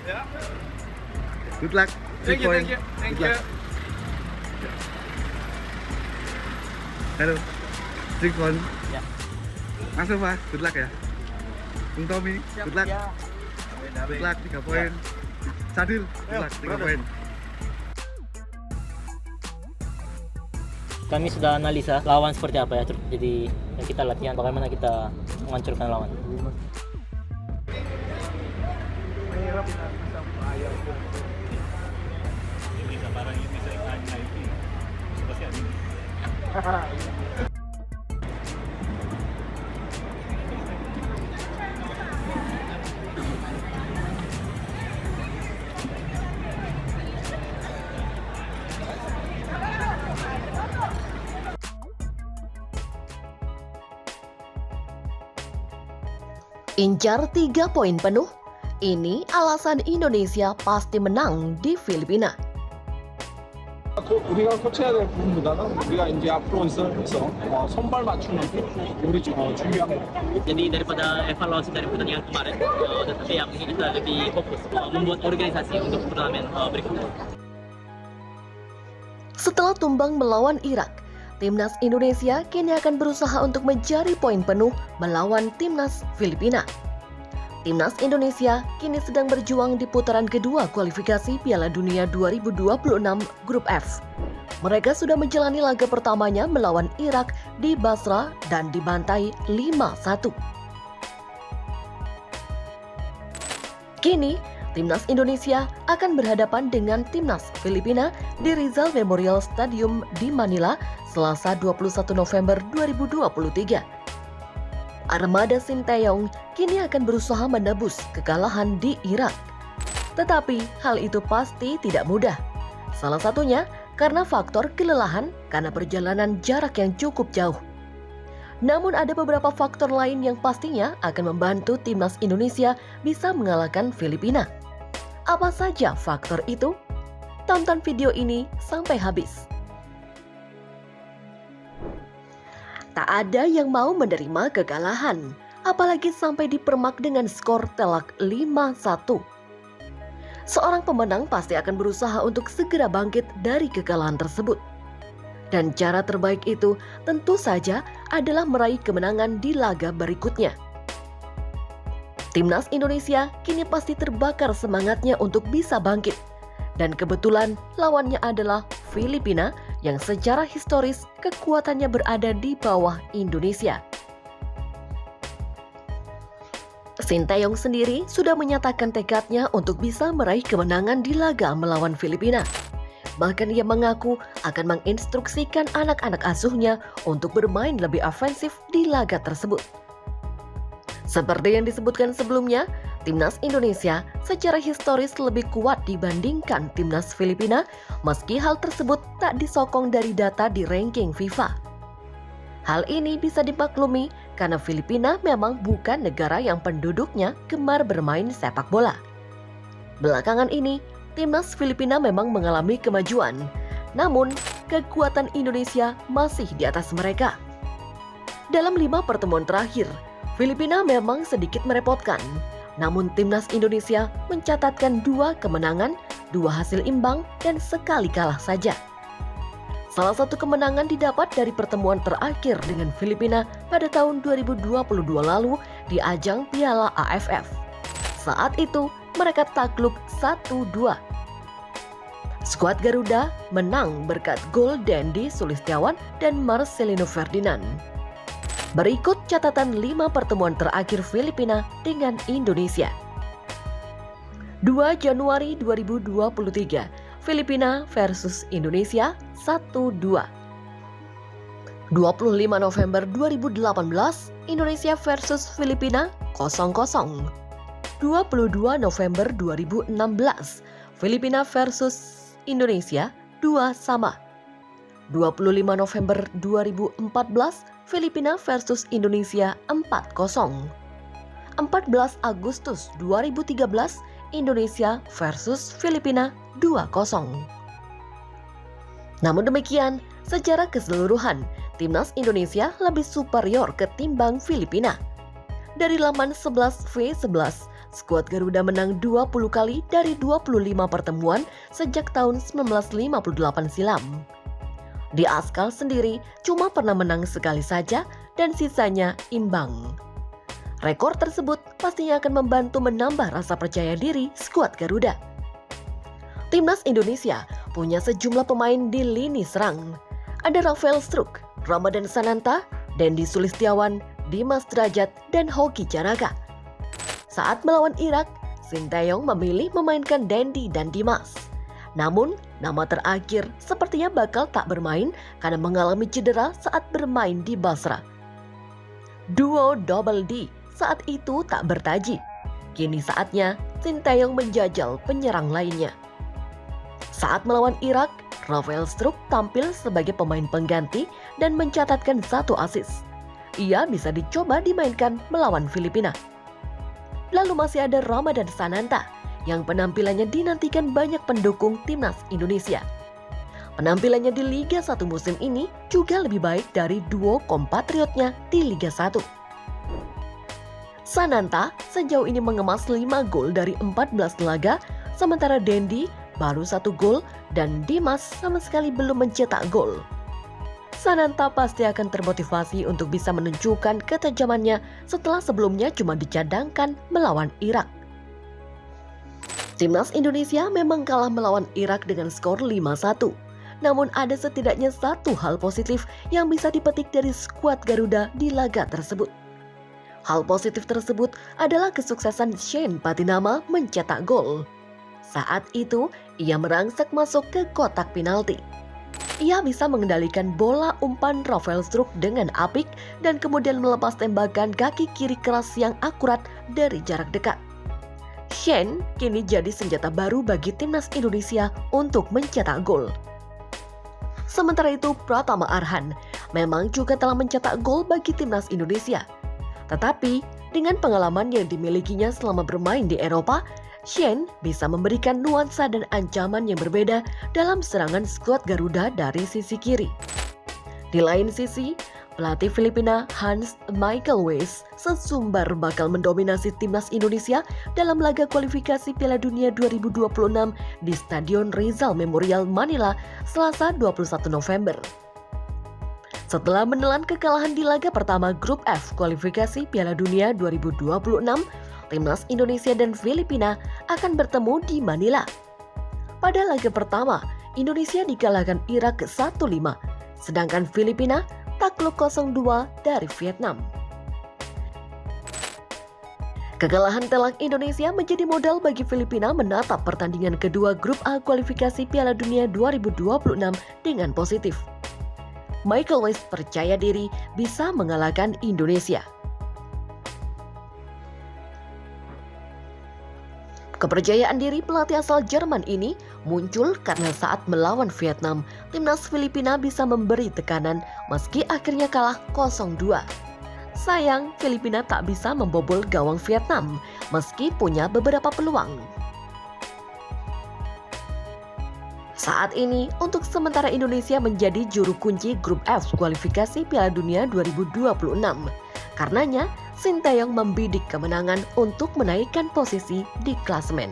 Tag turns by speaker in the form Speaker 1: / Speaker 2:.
Speaker 1: Yeah.
Speaker 2: Good luck.
Speaker 1: Thank you, thank you, thank
Speaker 2: Good
Speaker 1: you.
Speaker 2: luck. Halo. 3 point.
Speaker 3: Ya.
Speaker 2: Langsung Pak. Good luck ya. Bung Tommy. Good luck.
Speaker 3: Ya.
Speaker 2: Good luck 3 poin. Sadil. Good luck 3 poin.
Speaker 3: Kami sudah analisa lawan seperti apa ya, jadi ya kita latihan bagaimana kita menghancurkan lawan.
Speaker 4: Incar 3 poin penuh, ini alasan Indonesia pasti menang di Filipina.
Speaker 5: 우리가 고쳐야 될 부분보다는 우리가 이제 앞으로 있어서 선발 맞추는 우리 준비한 거.
Speaker 3: Jadi daripada evaluasi dari pertandingan kemarin, tetapi yang ini kita lebih fokus membuat organisasi untuk turnamen berikutnya.
Speaker 4: Setelah tumbang melawan Irak, timnas Indonesia kini akan berusaha untuk mencari poin penuh melawan timnas Filipina. Timnas Indonesia kini sedang berjuang di putaran kedua kualifikasi Piala Dunia 2026 Grup F. Mereka sudah menjalani laga pertamanya melawan Irak di Basra dan dibantai 5-1. Kini, timnas Indonesia akan berhadapan dengan timnas Filipina di Rizal Memorial Stadium di Manila, Selasa 21 November 2023. Armada Sinteyong kini akan berusaha menebus kekalahan di Irak. Tetapi hal itu pasti tidak mudah. Salah satunya karena faktor kelelahan karena perjalanan jarak yang cukup jauh. Namun ada beberapa faktor lain yang pastinya akan membantu timnas Indonesia bisa mengalahkan Filipina. Apa saja faktor itu? Tonton video ini sampai habis. Tak ada yang mau menerima kekalahan, apalagi sampai dipermak dengan skor telak 5-1. Seorang pemenang pasti akan berusaha untuk segera bangkit dari kekalahan tersebut. Dan cara terbaik itu tentu saja adalah meraih kemenangan di laga berikutnya. Timnas Indonesia kini pasti terbakar semangatnya untuk bisa bangkit. Dan kebetulan lawannya adalah Filipina yang secara historis kekuatannya berada di bawah Indonesia. Sinteyong sendiri sudah menyatakan tekadnya untuk bisa meraih kemenangan di laga melawan Filipina. Bahkan ia mengaku akan menginstruksikan anak-anak asuhnya untuk bermain lebih ofensif di laga tersebut. Seperti yang disebutkan sebelumnya, timnas Indonesia secara historis lebih kuat dibandingkan timnas Filipina, meski hal tersebut tak disokong dari data di ranking FIFA. Hal ini bisa dimaklumi karena Filipina memang bukan negara yang penduduknya gemar bermain sepak bola. Belakangan ini, timnas Filipina memang mengalami kemajuan, namun kekuatan Indonesia masih di atas mereka. Dalam 5 pertemuan terakhir, Filipina memang sedikit merepotkan, namun timnas Indonesia mencatatkan 2 kemenangan, 2 hasil imbang, dan sekali kalah saja. Salah satu kemenangan didapat dari pertemuan terakhir dengan Filipina pada tahun 2022 lalu di ajang Piala AFF. Saat itu mereka takluk 1-2. Skuad Garuda menang berkat gol Dendi Sulistiawan dan Marcelino Ferdinand. Berikut catatan 5 pertemuan terakhir Filipina dengan Indonesia. 2 Januari 2023, Filipina versus Indonesia 1-2. 25 November 2018, Indonesia versus Filipina 0-0. 22 November 2016, Filipina versus Indonesia 2-2. 25 November 2014, Filipina versus Indonesia 4-0. 14 Agustus 2013, Indonesia versus Filipina 2-0. Namun demikian, secara keseluruhan, timnas Indonesia lebih superior ketimbang Filipina. Dari laman 11v11, skuad Garuda menang 20 kali dari 25 pertemuan sejak tahun 1958 silam. Di Askal sendiri cuma pernah menang sekali saja dan sisanya imbang. Rekor tersebut pastinya akan membantu menambah rasa percaya diri skuad Garuda. Timnas Indonesia punya sejumlah pemain di lini serang. Ada Rafael Struijk, Ramadan Sananta, Dendi Sulistiawan, Dimas Derajat, dan Hoki Caraka. Saat melawan Irak, Sinteyong memilih memainkan Dendi dan Dimas. Namun, nama terakhir sepertinya bakal tak bermain karena mengalami cedera saat bermain di Basra. Duo Double D saat itu tak bertaji. Kini saatnya Sinteyong menjajal penyerang lainnya. Saat melawan Irak, Rafael Struijk tampil sebagai pemain pengganti dan mencatatkan 1 assist. Ia bisa dicoba dimainkan melawan Filipina. Lalu masih ada Ramadan Sananta yang penampilannya dinantikan banyak pendukung timnas Indonesia. Penampilannya di Liga 1 musim ini juga lebih baik dari duo kompatriotnya di Liga 1. Sananta sejauh ini mengemas 5 gol dari 14 laga, sementara Dendi baru 1 gol dan Dimas sama sekali belum mencetak gol. Sananta pasti akan termotivasi untuk bisa menunjukkan ketajamannya setelah sebelumnya cuma dicadangkan melawan Irak. Timnas Indonesia memang kalah melawan Irak dengan skor 5-1. Namun ada setidaknya satu hal positif yang bisa dipetik dari skuad Garuda di laga tersebut. Hal positif tersebut adalah kesuksesan Shane Patinama mencetak gol. Saat itu, ia merangsak masuk ke kotak penalti. Ia bisa mengendalikan bola umpan Rafael Struijk dengan apik dan kemudian melepas tembakan kaki kiri keras yang akurat dari jarak dekat. Shane kini jadi senjata baru bagi timnas Indonesia untuk mencetak gol. Sementara itu, Pratama Arhan memang juga telah mencetak gol bagi timnas Indonesia. Tetapi, dengan pengalaman yang dimilikinya selama bermain di Eropa, Shane bisa memberikan nuansa dan ancaman yang berbeda dalam serangan skuad Garuda dari sisi kiri. Di lain sisi, pelatih Filipina Hans Michael Weiss sesumbar bakal mendominasi timnas Indonesia dalam laga kualifikasi Piala Dunia 2026 di Stadion Rizal Memorial Manila, Selasa 21 November. Setelah menelan kekalahan di laga pertama Grup F kualifikasi Piala Dunia 2026, timnas Indonesia dan Filipina akan bertemu di Manila. Pada laga pertama, Indonesia dikalahkan Irak 1-5, sedangkan Filipina takluk 0-2 dari Vietnam. Kekalahan telak Indonesia menjadi modal bagi Filipina menatap pertandingan kedua Grup A kualifikasi Piala Dunia 2026 dengan positif. Michael Weiss percaya diri bisa mengalahkan Indonesia. Kepercayaan diri pelatih asal Jerman ini muncul karena saat melawan Vietnam, timnas Filipina bisa memberi tekanan meski akhirnya kalah 0-2. Sayang, Filipina tak bisa membobol gawang Vietnam meski punya beberapa peluang. Saat ini, untuk sementara Indonesia menjadi juru kunci Grup F kualifikasi Piala Dunia 2026. Karenanya, Sinteyong membidik kemenangan untuk menaikkan posisi di klasemen.